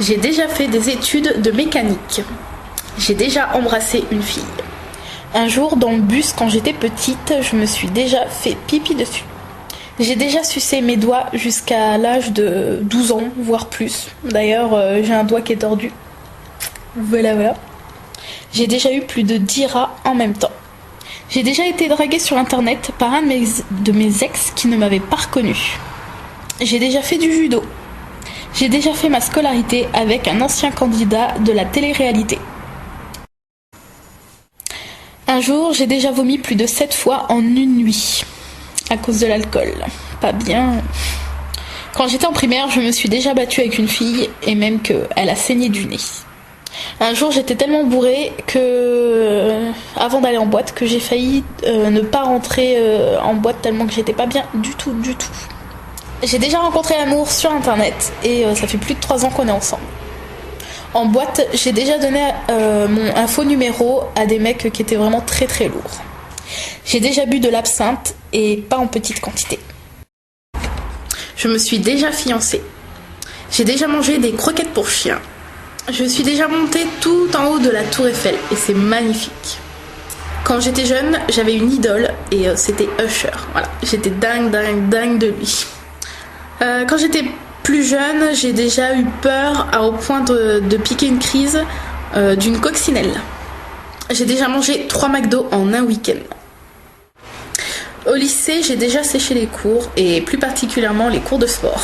J'ai déjà fait des études de mécanique. J'ai déjà embrassé une fille. Un jour, dans le bus, quand j'étais petite, je me suis déjà fait pipi dessus. J'ai déjà sucé mes doigts jusqu'à l'âge de 12 ans, voire plus. D'ailleurs, j'ai un doigt qui est tordu. Voilà. J'ai déjà eu plus de 10 rats en même temps. J'ai déjà été draguée sur internet par un de mes ex qui ne m'avait pas reconnue. J'ai déjà fait du judo. J'ai déjà fait ma scolarité avec un ancien candidat de la télé-réalité. Un jour, j'ai déjà vomi plus de 7 fois en une nuit, à cause de l'alcool. Pas bien. Quand j'étais en primaire, je me suis déjà battue avec une fille, et même qu'elle a saigné du nez. Un jour, j'étais tellement bourrée avant d'aller en boîte, que j'ai failli ne pas rentrer en boîte tellement que j'étais pas bien du tout. J'ai déjà rencontré l'amour sur internet, et ça fait plus de 3 ans qu'on est ensemble. En boîte, j'ai déjà donné un faux numéro à des mecs qui étaient vraiment très lourds. J'ai déjà bu de l'absinthe et pas en petite quantité. Je me suis déjà fiancée. J'ai déjà mangé des croquettes pour chien. Je suis déjà montée tout en haut de la tour Eiffel et c'est magnifique. Quand j'étais jeune, j'avais une idole et c'était Usher. Voilà, j'étais dingue de lui. Quand j'étais plus jeune, j'ai déjà eu peur au point de piquer une crise d'une coccinelle. J'ai déjà mangé 3 McDo en un week-end. Au lycée, j'ai déjà séché les cours, et plus particulièrement les cours de sport.